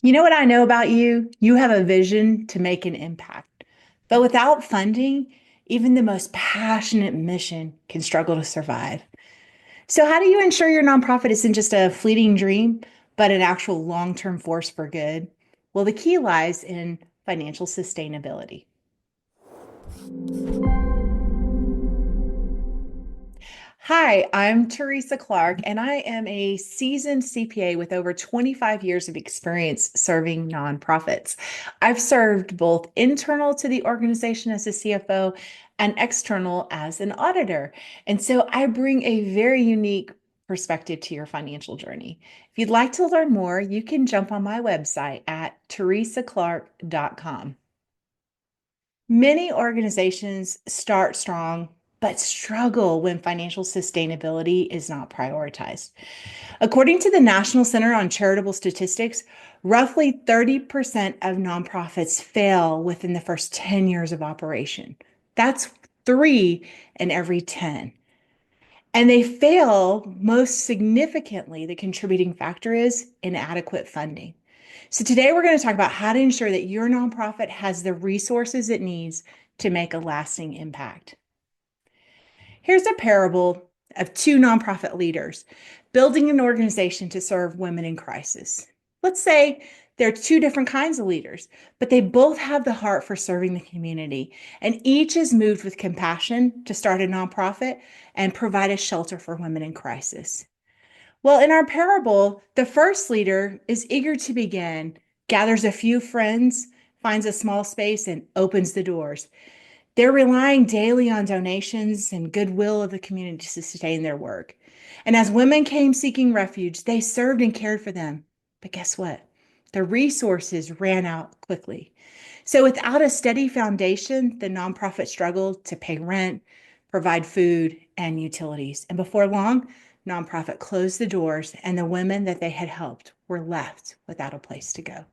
You know what I know about you? You have a vision to make an impact. But without funding, even the most passionate mission can struggle to survive. So, how do you ensure your nonprofit isn't just a fleeting dream, but an actual long term force for good? Well, the key lies in financial sustainability. Hi, I'm Teresa Clark, and I am a seasoned CPA with over 25 years of experience serving nonprofits. I've served both internal to the organization as a CFO and external as an auditor. And so I bring a very unique perspective to your financial journey. If you'd like to learn more, you can jump on my website at teresaclark.com. Many organizations start strong, but struggle when financial sustainability is not prioritized. According to the National Center on Charitable Statistics, roughly 30% of nonprofits fail within the first 10 years of operation. That's three in every 10. And they fail most significantly. The contributing factor is inadequate funding. So, today we're going to talk about how to ensure that your nonprofit has the resources it needs to make a lasting impact. Here's a parable of two nonprofit leaders building an organization to serve women in crisis. Let's say there are two different kinds of leaders, but they both have the heart for serving the community, and each is moved with compassion to start a nonprofit and provide a shelter for women in crisis. Well, in our parable, the first leader is eager to begin, gathers a few friends, finds a small space, and opens the doors. They're relying daily on donations and goodwill of the community to sustain their work. And as women came seeking refuge, they served and cared for them. But guess what? The resources ran out quickly. So without a steady foundation, the nonprofit struggled to pay rent, provide food and utilities. And before long, nonprofit closed the doors and the women that they had helped were left without a place to go.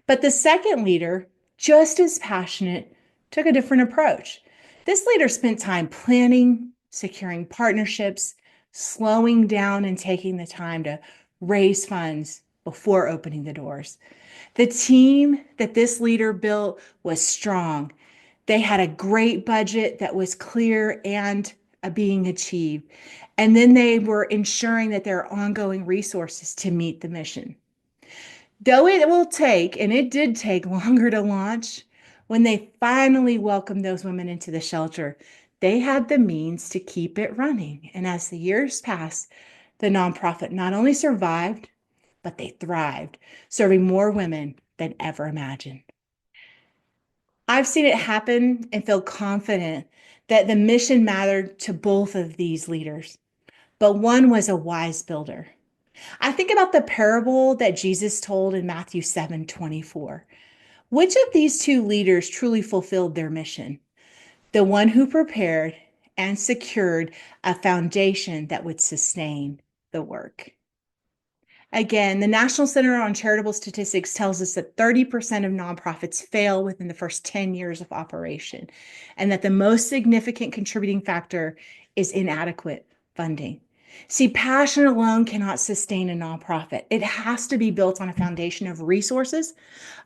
But the second leader, just as passionate, took a different approach. This leader spent time planning, securing partnerships, slowing down, and taking the time to raise funds before opening the doors. The team that this leader built was strong. They had a great budget that was clear and being achieved. And then they were ensuring that there are ongoing resources to meet the mission. Though it will take, and it did take longer to launch, when they finally welcomed those women into the shelter, they had the means to keep it running. And as the years passed, the nonprofit not only survived, but they thrived, serving more women than ever imagined. I've seen it happen and feel confident that the mission mattered to both of these leaders, but one was a wise builder. I think about the parable that Jesus told in Matthew 7:24. Which of these two leaders truly fulfilled their mission? The one who prepared and secured a foundation that would sustain the work. Again, the National Center on Charitable Statistics tells us that 30% of nonprofits fail within the first 10 years of operation, and that the most significant contributing factor is inadequate funding. See, passion alone cannot sustain a nonprofit. It has to be built on a foundation of resources,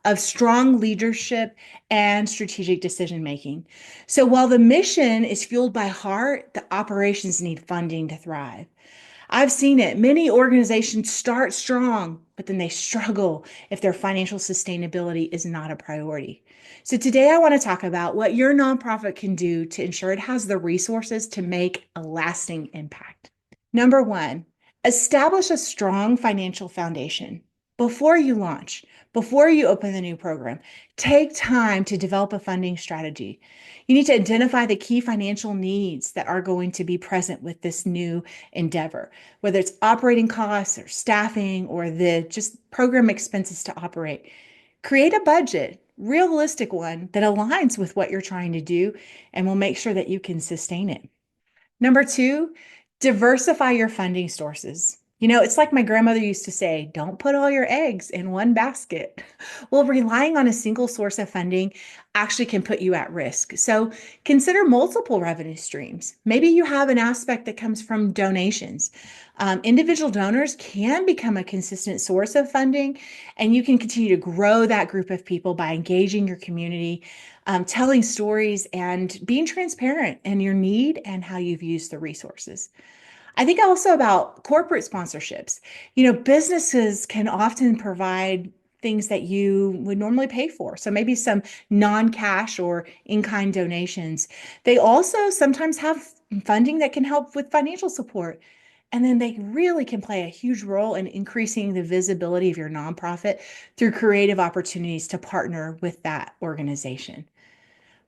of strong leadership, and strategic decision making. So while the mission is fueled by heart, the operations need funding to thrive. I've seen it. Many organizations start strong, but then they struggle if their financial sustainability is not a priority. So, today I want to talk about what your nonprofit can do to ensure it has the resources to make a lasting impact. Number one, establish a strong financial foundation. Before you launch, before you open the new program, take time to develop a funding strategy. You need to identify the key financial needs that are going to be present with this new endeavor, whether it's operating costs or staffing or the just program expenses to operate. Create a budget, realistic one that aligns with what you're trying to do and will make sure that you can sustain it. Number two, diversify your funding sources. It's like my grandmother used to say, don't put all your eggs in one basket. Well, relying on a single source of funding actually can put you at risk. So consider multiple revenue streams. Maybe you have an aspect that comes from donations. Individual donors can become a consistent source of funding, and you can continue to grow that group of people by engaging your community, telling stories, and being transparent in your need and how you've used the resources. I think also about corporate sponsorships. Businesses can often provide things that you would normally pay for. So maybe some non-cash or in-kind donations. They also sometimes have funding that can help with financial support. And then they really can play a huge role in increasing the visibility of your nonprofit through creative opportunities to partner with that organization.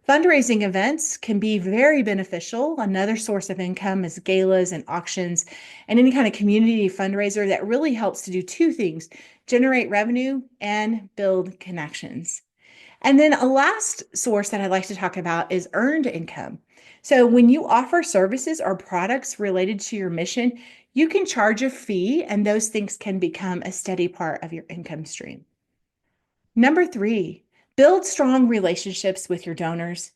Fundraising events can be very beneficial. Another source of income is galas and auctions and any kind of community fundraiser that really helps to do two things: generate revenue and build connections. And then a last source that I'd like to talk about is earned income. So when you offer services or products related to your mission, you can charge a fee, and those things can become a steady part of your income stream. Number three, build strong relationships with your donors.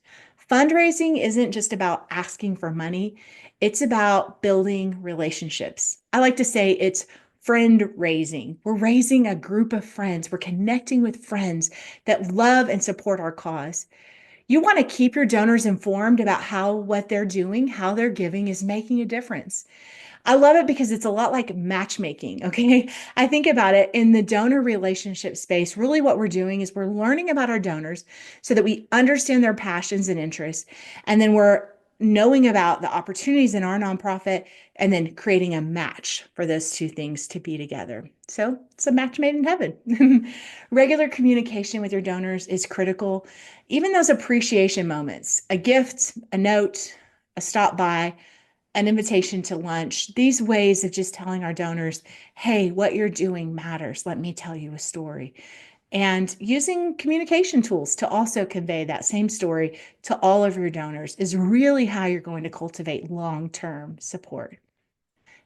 Fundraising isn't just about asking for money, it's about building relationships. I like to say it's friend raising. We're raising a group of friends, we're connecting with friends that love and support our cause. You want to keep your donors informed about how what they're doing, how they're giving is making a difference. I love it because it's a lot like matchmaking. Okay. I think about it in the donor relationship space. Really, what we're doing is we're learning about our donors so that we understand their passions and interests. And then we're knowing about the opportunities in our nonprofit and then creating a match for those two things to be together. So it's a match made in heaven. Regular communication with your donors is critical. Even those appreciation moments, a gift, a note, a stop by, an invitation to lunch, these ways of just telling our donors, hey, what you're doing matters. Let me tell you a story. And using communication tools to also convey that same story to all of your donors is really how you're going to cultivate long-term support.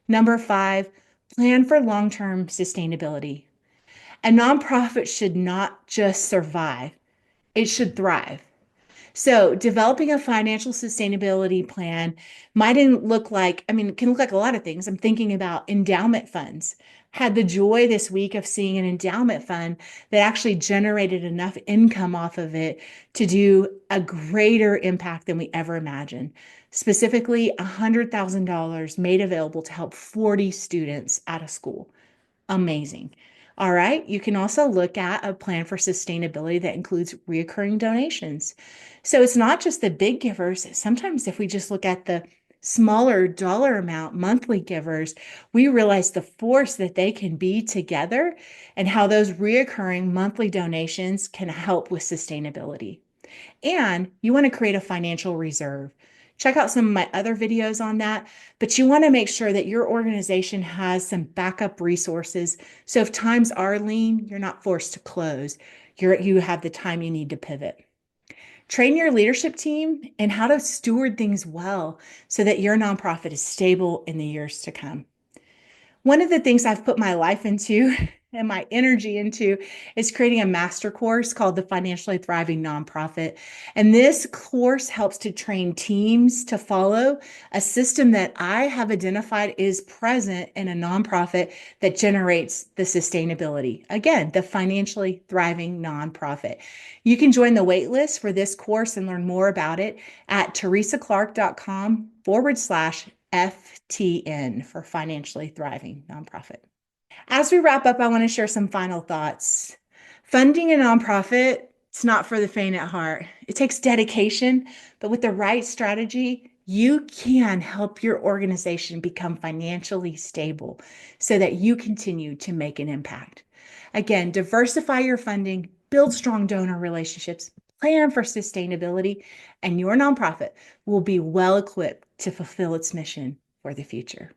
Number five, plan for long-term sustainability. A nonprofit should not just survive, it should thrive. So, developing a financial sustainability plan mightn't look like, it can look like a lot of things. I'm thinking about endowment funds. Had the joy this week of seeing an endowment fund that actually generated enough income off of it to do a greater impact than we ever imagined. Specifically, $100,000 made available to help 40 students out of school. Amazing. All right. You can also look at a plan for sustainability that includes reoccurring donations. So it's not just the big givers. Sometimes, if we just look at the smaller dollar amount monthly givers, we realize the force that they can be together and how those reoccurring monthly donations can help with sustainability. And you want to create a financial reserve. Check out some of my other videos on that, but you want to make sure that your organization has some backup resources. So if times are lean, you're not forced to close. You have the time you need to pivot. Train your leadership team in how to steward things well so that your nonprofit is stable in the years to come. One of the things I've put my life into and my energy into is creating a master course called the Financially Thriving Nonprofit. And this course helps to train teams to follow a system that I have identified is present in a nonprofit that generates the sustainability. Again, the Financially Thriving Nonprofit. You can join the wait list for this course and learn more about it at terisaclark.com/FTN for Financially Thriving Nonprofit. As we wrap up, I want to share some final thoughts. Funding a nonprofit, it's not for the faint at heart. It takes dedication, but with the right strategy, you can help your organization become financially stable so that you continue to make an impact. Again, diversify your funding, build strong donor relationships, plan for sustainability, and your nonprofit will be well equipped to fulfill its mission for the future.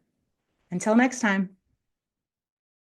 Until next time.